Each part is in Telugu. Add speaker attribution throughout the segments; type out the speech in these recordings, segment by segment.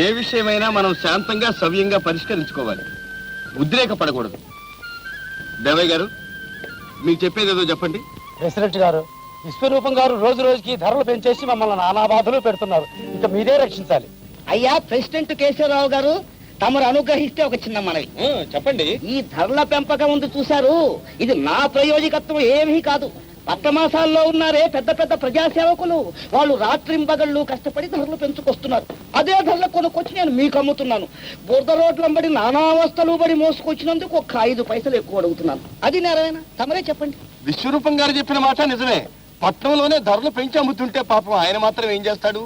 Speaker 1: ఏ విషయమైనా మనం శాంతంగా సవ్యంగా పరిష్కరించుకోవాలి, ఉద్రేక పడకూడదు. దేవయ్య గారు, మీకు చెప్పేదేదో చెప్పండి.
Speaker 2: ప్రెసిడెంట్ గారు, విశ్వరూపం గారు రోజు రోజుకి ధరలు పెంచేసి మమ్మల్ని నానా బాధలు పెడుతున్నారు. ఇక మీరే రక్షించాలి.
Speaker 3: అయ్యా ప్రెసిడెంట్ కేశవరావు గారు, తమరు అనుగ్రహిస్తే ఒక చిన్న మనవి.
Speaker 1: చెప్పండి.
Speaker 3: ఈ ధరల పెంపకం ఉంది చూశారు, ఇది నా ప్రయోజకత్వం ఏమీ కాదు. పట్టమాసాల్లో ఉన్నారే పెద్ద పెద్ద ప్రజాసేవకులు, వాళ్ళు రాత్రింబగళ్ళు కష్టపడి ధరలు పెంచుకొస్తున్నారు. అదే ధరలు కొనుక్కొచ్చి నేను మీకు అమ్ముతున్నాను. బురద రోడ్లంబడి నానావస్థలు బడి మోసుకొచ్చినందుకు ఒక 5 పైసలు ఎక్కువ అడుగుతున్నాను. అది నేరమేనా? తమరే చెప్పండి.
Speaker 1: విశ్వరూపం గారు చెప్పిన మాట నిజమే. పట్టణంలోనే ధరలు పెంచి అమ్ముతుంటే పాపం ఆయన మాత్రం ఏం చేస్తాడు?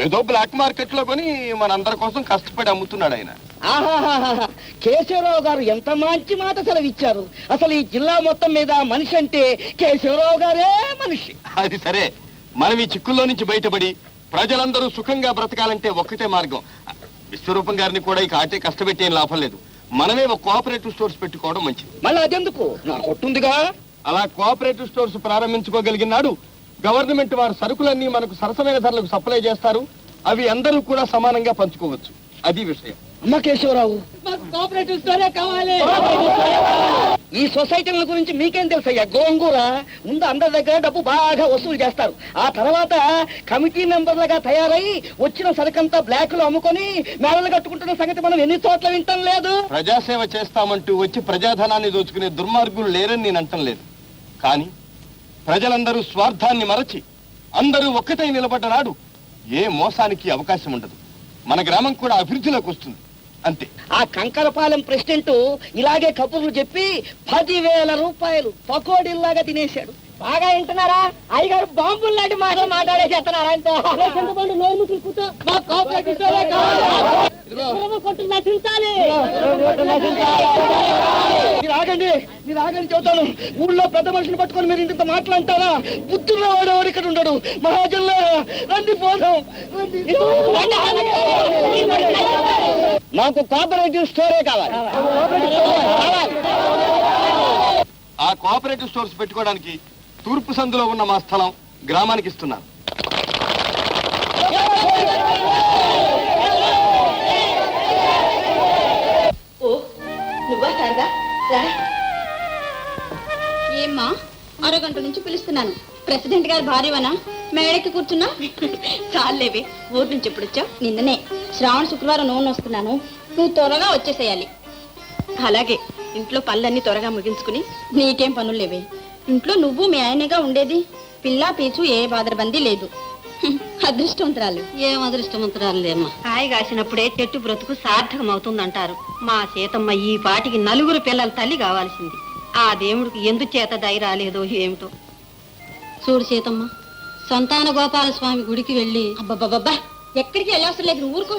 Speaker 1: ఏదో బ్లాక్ మార్కెట్ లో కొని మనందరి కోసం కష్టపడి అమ్ముతున్నాడు ఆయన.
Speaker 3: ఆహాహాహా, కేశవరావు గారు ఎంత మంచి మాట సెలవిచ్చారు. అసలు ఈ జిల్లా మొత్తం మీద మనిషి అంటే కేశవరావు గారే మనిషి.
Speaker 1: అది సరే, మనం ఈ చిక్కుల్లో నుంచి బయటపడి ప్రజలందరూ సుఖంగా బ్రతకాలంటే ఒక్కటే మార్గం. విశ్వరూపం గారిని కూడా ఇక ఆటే కష్టపెట్టి ఏం లాభం లేదు. మనమే ఒక కోఆపరేటివ్ స్టోర్స్ పెట్టుకోవడం మంచిది.
Speaker 3: మళ్ళీ అదెందుకు? నా కొట్టుందిగా.
Speaker 1: అలా కోఆపరేటివ్ స్టోర్స్ ప్రారంభించుకోగలిగినాడు గవర్నమెంట్ వారు సరుకులన్నీ మనకు సరసమైన ధరలకు సప్లై చేస్తారు. అవి అందరూ కూడా సమానంగా పంచుకోవచ్చు. అది విషయం.
Speaker 3: అమ్మ కేశవరావు,
Speaker 2: కోఆపరేటివ్ స్టోరే కావాలి.
Speaker 3: ఈ సొసైటీల గురించి మీకేం తెలుసయ్యా? గోంగూర ముందు అందరి దగ్గర డబ్బు బాగా వసూలు చేస్తారు. ఆ తర్వాత కమిటీ మెంబర్లుగా తయారై వచ్చిన సరుకంతా బ్లాక్ లో అమ్ముకొని మేళలు కట్టుకుంటున్న సంగతి మనం ఎన్ని చోట్ల వింటం లేదు.
Speaker 1: ప్రజాసేవ చేస్తామంటూ వచ్చి ప్రజాధనాన్ని దోచుకునే దుర్మార్గులు లేరని నేను అంటం లేదు. కానీ ప్రజలందరూ స్వార్థాన్ని మరచి అందరూ ఒక్కటై నిలబడ్డ నాడు ఏ మోసానికి అవకాశం ఉండదు. మన గ్రామం కూడా అభివృద్ధిలోకి వస్తుంది. అంతే.
Speaker 3: ఆ కంకరపాలెం ప్రెసిడెంట్ ఇలాగే కబుర్లు చెప్పి 10,000 రూపాయలు పకోడీల్లాగా తినేశాడు.
Speaker 2: బాగా వింటున్నారా? అయ్యగారు బాంబులు లాంటి మాటలు మాట్లాడేసేస్తున్నారు. అంతే.
Speaker 3: మీరు ఆగండి చెబుతాను. ఊళ్ళో పెద్ద మనిషిని పట్టుకొని మీరు ఇంత మాట్లాంటారా? బుద్ధుల్లో వాడు ఇక్కడ ఉండడు. మహాజన్లో రండి పోదాం. నాకు కోఆపరేటివ్ స్టోరే కావాలి.
Speaker 1: ఆ కోఆపరేటివ్ స్టోర్స్ పెట్టుకోవడానికి తూర్పు సందులో ఉన్న మా స్థలం గ్రామానికి ఇస్తున్నాను.
Speaker 4: ఏమ్మా, అరగంట నుంచి పిలుస్తున్నాను. ప్రెసిడెంట్ గారి భార్యవనా? మేడకి కూర్చున్నా? చాలేవే, ఊరు నుంచి ఎప్పుడు వచ్చావు? నిన్ననే. శ్రావణ శుక్రవారం నూనె వస్తున్నాను, నువ్వు త్వరగా వచ్చేసేయాలి. అలాగే, ఇంట్లో పనులన్నీ త్వరగా ముగించుకుని. నీకేం పనులు లేవే, ఇంట్లో నువ్వు మీ ఆయనగా ఉండేది. పిల్ల పీచు ఏ బాదరబందీ లేదు. అదృష్టవంతురాలు.
Speaker 5: ఏం అదృష్టవంతురాలు లేమ్మా. కాయ కాసినప్పుడే చెట్టు బ్రతుకు సార్థకం అవుతుందంటారు. మా సీతమ్మ ఈ పాటికి 4 పిల్లల తల్లి కావాల్సింది. ఆ దేవుడికి ఎందుచేత దయ రాలేదో ఏమిటో. చూడు సీతమ్మ, సంతాన గోపాలస్వామి గుడికి వెళ్ళి.
Speaker 4: అబ్బబ్బబ్బా, ఎక్కడికి వెళ్ళవసరం లేదు, నువ్వు ఊరుకో.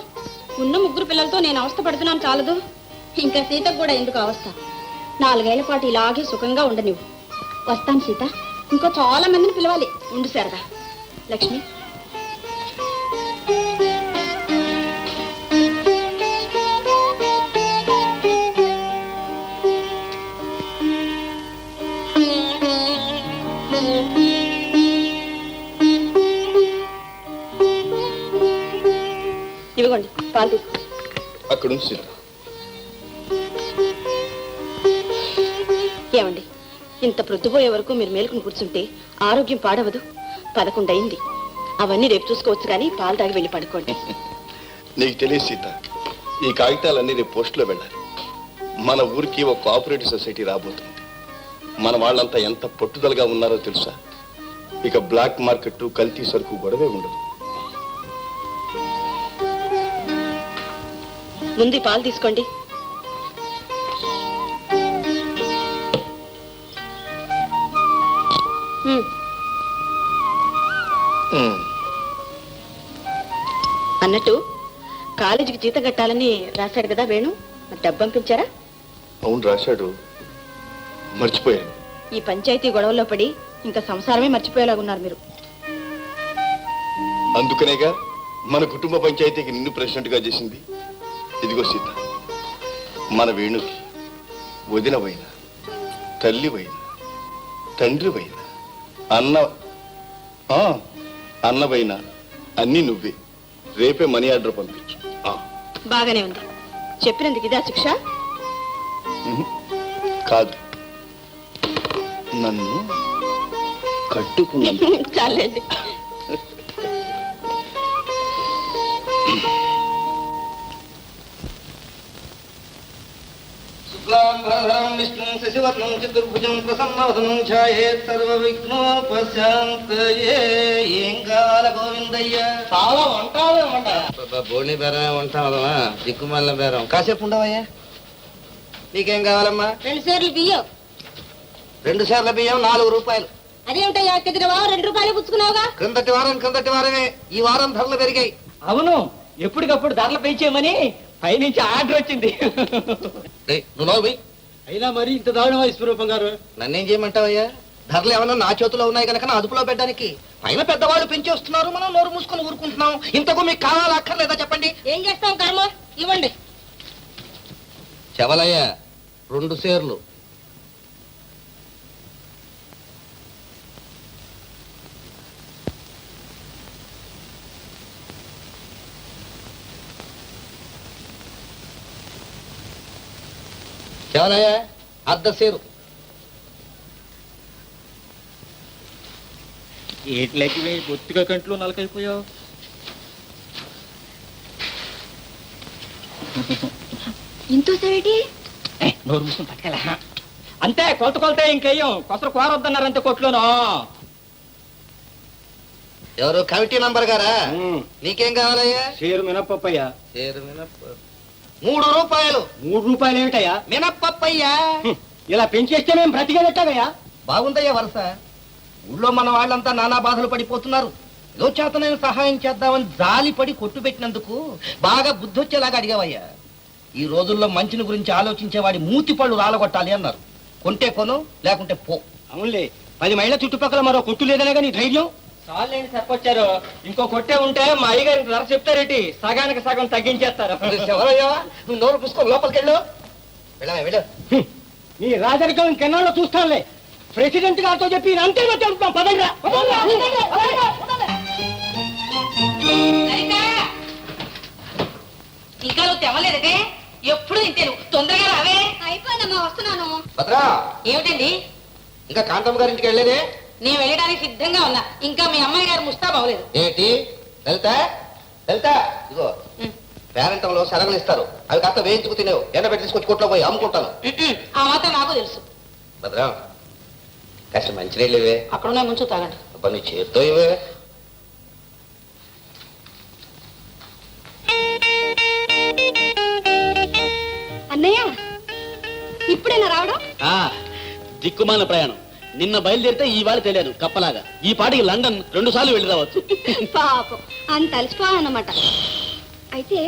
Speaker 4: ఉన్న 3 పిల్లలతో నేను అవస్థ పడుతున్నాను చాలదు, ఇంకా సీతకు కూడా ఎందుకు అవస్థ? 4 ఏళ్ల పాటు ఇలాగే సుఖంగా ఉండనివ్వు. వస్తాను సీత, ఇంకో చాలా మందిని పిలవాలి. ఉండు సరదా. లక్ష్మి, ఇవ్వండి పాలు తీసుకో.
Speaker 1: అక్కడ
Speaker 4: ఏమండి, ఇంత ప్రొద్దుపోయే వరకు మీరు మేలుకుని కూర్చుంటే ఆరోగ్యం పాడవదు. 11 అయింది. అవన్నీ రేపు చూసుకోవచ్చు, కానీ పాలు తాగి వెళ్ళి పడుకోండి.
Speaker 1: నీకు తెలియదు సీత, ఈ కాగితాలన్నీ రేపు పోస్టులో వెళ్ళాలి. మన ఊరికి ఒక కోఆపరేటివ్ సొసైటీ రాబోతుంది. మన వాళ్ళంతా ఎంత పట్టుదలగా ఉన్నారో తెలుసా? ఇక బ్లాక్ మార్కెట్, కల్తీ సరుకు గొడవే ఉండదు.
Speaker 4: ముందు పాలు తీసుకోండి. అన్నట్టు కాలేజీకి జీతం కట్టాలని రాశాడు కదా వేణు, డబ్బు పంపించారా?
Speaker 1: అవును రాశాడు, మర్చిపోయాను.
Speaker 4: ఈ పంచాయతీ గొడవల్లో పడి ఇంకా సంసారమే మర్చిపోయేలాగున్నారు మీరు.
Speaker 1: అందుకనేగా మన కుటుంబ పంచాయతీకి నిన్ను ప్రెసిడెంట్ గా చేసింది. ఇదిగో సీత, మన వేణుకి వదినవైన, తల్లివైన, తండ్రివైన, అన్నవైన అన్నీ నువ్వే. రేపే మనీ ఆర్డర్ పంపించు.
Speaker 4: బాగానే ఉంది. చెప్పినందుకు ఇదా శిక్ష?
Speaker 1: కాదు, నన్ను కట్టుకున్నాను.
Speaker 4: చాలండి.
Speaker 3: విష్ణు శశివర్ణం చతుర్భుజం ప్రసన్నవదనం ఛాయేత్ సర్వవిఘ్నోపశాంతయే. ఏం కావాల గోవిందయ్య?
Speaker 2: చాలా వంటాలే వంట.
Speaker 3: బోణి బేరమే ఉంటామా? దిక్కుమల్ల బేరం. కాసేపు ఉండవయ్యా. నీకేం కావాలమ్మా?
Speaker 4: 2 సార్లు బియ్యం.
Speaker 3: 2 సార్ల బియ్యం 4 రూపాయలు.
Speaker 4: అదేమిటయ్యా, కిందటి వారం 2 రూపాయలు పుచ్చుకున్నావుగా?
Speaker 3: క్రిందటి వారమే. ఈ వారం ధరలు పెరిగాయి.
Speaker 2: అవును, ఎప్పటికప్పుడు ధరలు పెంచేయమని పైనుంచి ఆర్డర్ వచ్చింది.
Speaker 3: నువ్వు
Speaker 2: అయినా మరి ఇంత దారుణమా విశ్వరూపం గారు?
Speaker 3: నన్నేం చేయమంటావయ్యా? ధరలు ఏమన్నా నా చేతిలో ఉన్నాయి కనుక నా అదుపులో పెట్టడానికి. పైన పెద్దవాళ్ళు పెంచేస్తున్నారు, మనం నోరు మూసుకొని ఊరుకుంటున్నాం. ఇంతకు మీకు కావాలా అక్కర్లేదా చెప్పండి?
Speaker 4: ఏం చేస్తాం కర్మ, ఇవ్వండి.
Speaker 3: చెవలయ్యా 2 సేర్లు. చెవలయ్యా 1/2 సేరు.
Speaker 2: ఏట్లకి బొత్తిగా కంట్లో నలకైపోయావు.
Speaker 4: ఇంతో సేటి
Speaker 2: నోరు మూసుకుని పట్టుకెళ్ళ. అంతే, కొలతే ఇంకేయం కొసరు కోరొద్దన్నారంతే కొట్లోనూ.
Speaker 3: ఎవరు కమిటీ నంబర్ గారా? నీకేం కావాలయ్యా?
Speaker 2: షేరు మినప్పయ్యా.
Speaker 3: సేరు మినప్ప 3 రూపాయలు.
Speaker 2: 3 రూపాయలు ఏమిటయ్యా?
Speaker 3: మినప్పయ్యా.
Speaker 2: ఇలా పెంచేస్తే మేము బ్రతికేదట్టగయ్యా.
Speaker 3: బాగుందయ్యా వరుస. ఊళ్ళో మన వాళ్ళంతా నానా బాధలు పడిపోతున్నారు. ఏదో చేతనైన సహాయం చేద్దామని జాలి పడి కొట్టు పెట్టినందుకు బాగా బుద్ధొచ్చేలాగా అడిగావయ్యా. ఈ రోజుల్లో మంచిని గురించి ఆలోచించేవాడి మూతి పళ్ళు రాలగొట్టాలి అన్నారు. కొంటే కొను, లేకుంటే పో.
Speaker 2: అవునులే, 10 మైళ్ళ చుట్టుపక్కల మరో కొట్టు లేదనే కానీ ధైర్యం. చాలండి చెప్పొచ్చారు. ఇంకో కొట్టే ఉంటే మా అయ్యగారికి ధర చెప్తారేటి, సగానికి సగం తగ్గించేస్తారు.
Speaker 3: ఎవరయ్యా? నువ్వు నోరు పుస్తకం లోపలికి వెళ్ళు. వెళ్ళవే వెళ్ళు.
Speaker 2: నీ రాజరికం ఇంకెన్నాళ్ళో చూస్తానులే. ప్రెసిడెంట్ గారితో చెప్పి అంతే చెప్తాం. పదండి.
Speaker 5: ఇంకా నువ్వు తెమ్మలేదే? ఎప్పుడు ఇంతే, నువ్వు తొందరగా రావే.
Speaker 4: అయిపోయిందమ్మా, వస్తున్నాను.
Speaker 3: భద్రా,
Speaker 5: ఏమిటండి?
Speaker 3: ఇంకా కాంతమ్మ గారింటికి వెళ్ళేదే?
Speaker 5: నేను వెళ్ళడానికి సిద్ధంగా ఉన్నా. ఇంకా మీ అమ్మాయి గారు ముస్తాబ్ అవ్వలేదు.
Speaker 3: ఏంటి వెళ్తా? ఇదిగో పేరెంటంలో శనగలు ఇస్తారు, అవి కాస్త వేయించుకు తినేవు. ఎండబెట్టి తీసుకొచ్చి కొట్లో పోయి అమ్ముకుంటాను.
Speaker 5: ఆ మాత్రం నాకు తెలుసు.
Speaker 3: భద్రా, కాస్త మంచినీళ్ళు ఇవే.
Speaker 5: అక్కడున్నా ముంచు తాగండి.
Speaker 3: అబ్బా, నీ చేత్తో ఇవే.
Speaker 4: అన్నయ్య, ఇప్పుడేనా రావడం?
Speaker 2: దిక్కుమాల ప్రయాణం. నిన్న బయలుదేరితే ఈ వాళ్ళ తెలియదు కప్పలాగా. ఈ పాటికి లండన్ 2 సార్లు వెళ్ళి రావచ్చు.
Speaker 4: పాపం, అంత అలసిపోవాలన్నమాట. అయితే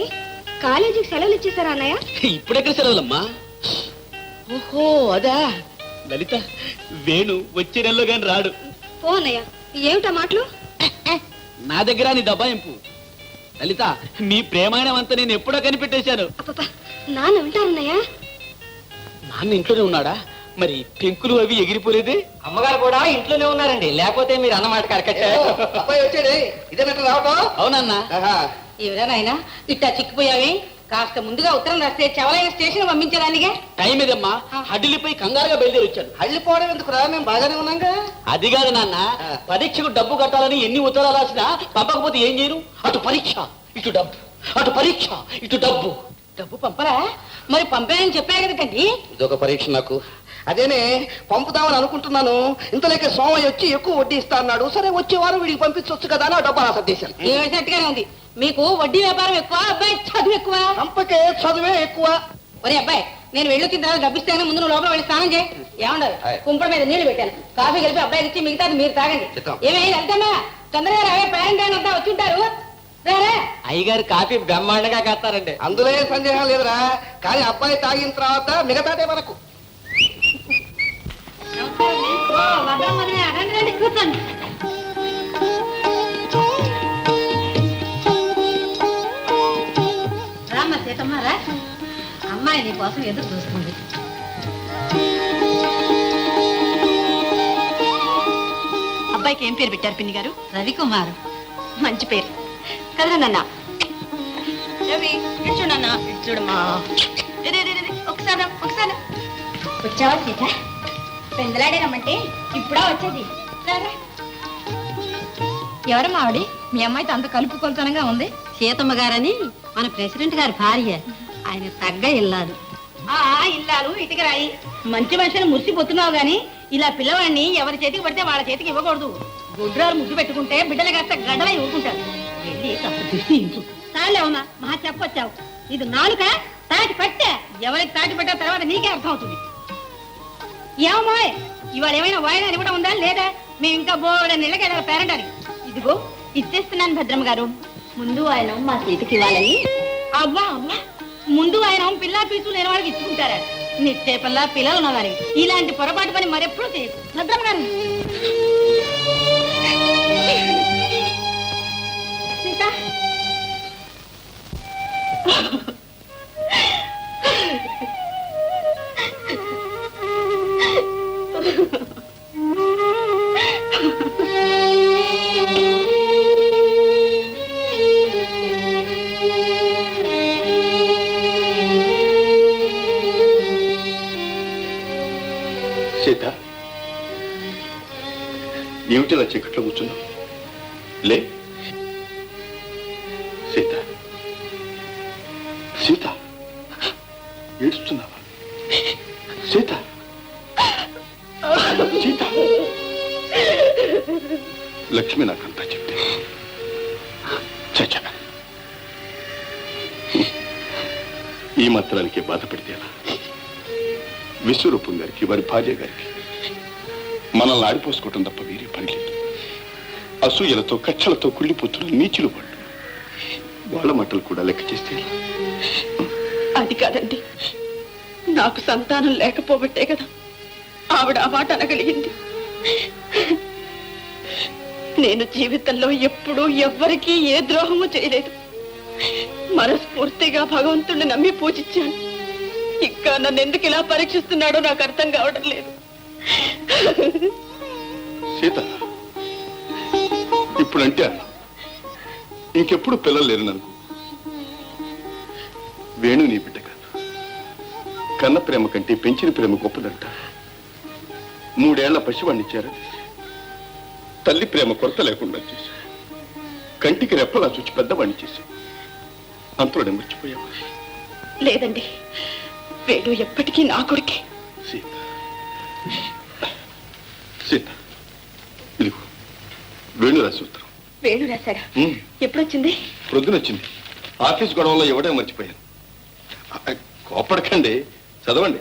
Speaker 4: కాలేజీకి సెలవులు ఇచ్చేసారా అన్నయ్య?
Speaker 2: ఇప్పుడెక్కడ సెలవులమ్మా? ఓహో అదా. లలిత, వేణు వచ్చే నెలలో గాని రాడు.
Speaker 4: పో అన్నయ్య, ఏమిటా మాటలు?
Speaker 2: నా దగ్గర నీ దబాయింపు. లలిత, నీ ప్రేమాయణం అంతా నేను ఎప్పుడో కనిపెట్టేశాను.
Speaker 4: అబ్బా, నాన్న వింటారన్నయ్య?
Speaker 2: నాన్న ఇంట్లోనే ఉన్నాడా? మరి పెంకులు అవి ఎగిరిపోలేదే? అమ్మగారు కూడా ఇంట్లోనే ఉన్నారండి, లేకపోతే మీరు అన్నమాట కరకట్టారు.
Speaker 3: అబ్బాయి వచ్చాడే, ఇదేనట్టు రావటం?
Speaker 2: అవునన్నా.
Speaker 5: ఎవరైనా ఇట్టా చిక్కిపోయావి. కాస్త ముందుగా ఉత్తరం రాస్తే చెవలైన స్టేషన్ పంపించడానికే
Speaker 2: టైం ఏదమ్మా. హడ్డిలిపోయి కంగారుగా బయలుదేరి వచ్చాడు.
Speaker 3: హళ్ళిపోవడం ఎందుకు రా, మేము బాగానే ఉన్నాగా.
Speaker 2: అది కాదు నాన్న, పరీక్షకు డబ్బు కట్టాలని ఎన్ని ఉత్తరాలు రాసినా పంపకపోతే ఏం చేయను? అటు పరీక్ష ఇటు డబ్బు, అటు పరీక్ష ఇటు డబ్బు.
Speaker 5: డబ్బు పంపరా? మరి పంపాయని చెప్పా కదండి.
Speaker 3: ఇదొక పరీక్ష నాకు. అదేనే పంపుదామని అనుకుంటున్నాను. ఇంతలోకే సోమయ్య వచ్చి ఎక్కువ వడ్డీ ఇస్తా అన్నాడు. సరే వచ్చే వారం వీడికి పంపించవచ్చు కదా అని ఆ డబ్బా సర్దేశాను.
Speaker 5: ఏసినట్టుగానే ఉంది. మీకు వడ్డీ వ్యాపారం ఎక్కువ, అబ్బాయి చదువు ఎక్కువ.
Speaker 3: పంపకే చదువే ఎక్కువ.
Speaker 5: ఒరే అబ్బాయి, నేను వెళ్ళొచ్చిన తర్వాత డబ్బిస్తాను, ముందు నువ్వు లోపల వెళ్ళి స్నానం చేయి. ఏమండదు, కుంపడ మీద నీళ్లు పెట్టాను. కాఫీ కలిపి అబ్బాయికి ఇచ్చి మిగతాది మీరు తాగండి. ఏమైంది వెళ్తామా? తొందరగా రావే, పేరెంట్ అంతా వచ్చి ఉంటారు.
Speaker 2: అయ్యగారు కాఫీ బ్రహ్మాండంగా కాస్తారండి.
Speaker 3: అందులో ఏం సందేహం లేదురా. కానీ అబ్బాయి తాగిన తర్వాత మిగతాదే మనకు.
Speaker 5: కూర్చోండి. రామ్మ సీతమ్మ రా. అమ్మాయి నీ కోసం ఎదురు చూస్తుంది.
Speaker 4: అబ్బాయికి ఏం పేరు పెట్టారు పిన్ని గారు?
Speaker 5: రవికుమార్.
Speaker 4: మంచి పేరు కదరా నాన్న.
Speaker 5: రవి ఇటు చూడన్నా ఇటు చూడమ్మా ఒకసారి ఒకసారి
Speaker 4: వచ్చావా సీత పెందలాడే రమ్మంటే ఇప్పుడా వచ్చేది ఎవరమ్మా ఆవిడ మీ అమ్మాయితో అంత కలుపు కొలుతనంగా ఉంది
Speaker 5: సీతమ్మ గారని మన ప్రెసిడెంట్ గారి భార్య ఆయన తగ్గ ఇల్లాలు
Speaker 4: ఇల్లాలు ఇటుక రాయి మంచి మనుషులు మురిసిపోతున్నావు గాని ఇలా పిల్లవాడిని ఎవరి చేతికి పడితే వాళ్ళ చేతికి ఇవ్వకూడదు గుడ్రాలు ముద్దు పెట్టుకుంటే బిడ్డలు కాస్త గడ్డలై ఊరుకుంటారు వెళ్ళి కాస్త దృష్టి చాలేవమ్మా మహా చెప్పొచ్చావు ఇది నాలుక తాటి పట్టే ఎవరికి తాటి పట్టే తర్వాత నీకే అర్థం అవుతుంది ఏమోయ్ ఇవాళ ఏమైనా వాయిదా ఇవ్వడం ఉందా లేదా మేము ఇంకా బోర్డు నెలకి వెళ్ళాలి పేరంటారు ఇదిగో ఇచ్చేస్తున్నాను భద్రమ్మ గారు ముందు ఆయన మా సీతకి ఇవ్వాలని అవ్వా అవ్వా ముందు ఆయన పిల్ల పీసు లేని వాళ్ళకి ఇచ్చుకుంటారా నిశ్చేపల్లా పిల్లలు ఉన్నవారి ఇలాంటి పొరపాటు పని మరెప్పుడు చేయదు భద్రమ్మ గారు సీత
Speaker 1: సీత ఏమిటిలా చీకట్లో కూర్చున్నావు లే సీత సీత ఏడుస్తున్నావా సీత సీత లక్ష్మి నాకంతా చెప్తే చచ్చ ఈ మాత్రానికి బాధపడితే ఎలా విశ్వరూపం గారికి వారి భార్య గారికి మనల్ని ఆడిపోసుకోవటం తప్ప వేరే పని లేదు అసూయలతో కక్షలతో కుళ్ళిపోతున్న నీచులు వాళ్ళు వాళ్ళ మాటలు కూడా లెక్క చేస్తే
Speaker 6: అది కాదండి నాకు సంతానం లేకపోబట్టే కదా ఆవిడ ఆ మాట అనగలిగింది నేను జీవితంలో ఎప్పుడూ ఎవ్వరికీ ఏ ద్రోహము చేయలేదు మనస్ఫూర్తిగా భగవంతుడిని నమ్మి పూజించాను ఇంకా నన్ను ఎందుకు ఇలా పరీక్షిస్తున్నాడో నాకు అర్థం కావడం లేదు
Speaker 1: సీత ఇప్పుడంటే అన్నా ఇంకెప్పుడు పిల్లలు లేరు నన్ను వేణు నీ బిడ్డ కాదు కన్న ప్రేమ కంటే పెంచిన ప్రేమ గొప్పదంట 3 ఏళ్ల పసివాణ్ణి చేరదీసి తల్లి ప్రేమ కొరత లేకుండా చేసి కంటికి రెప్పలా చూచి పెద్దవాణ్ణి చేసి అంతలోనే మర్చిపోయావా
Speaker 6: లేదండి వేణు ఎప్పటికీ నా కొడుకే
Speaker 1: సీత సీత ఇదిగో వేణు రాసి ఉత్తరం
Speaker 6: వేణు రాశాడా ఎప్పుడొచ్చింది
Speaker 1: ప్రొద్దునొచ్చింది ఆఫీస్ గొడవలో ఇవ్వడం మర్చిపోయాను కోపడకండి చదవండి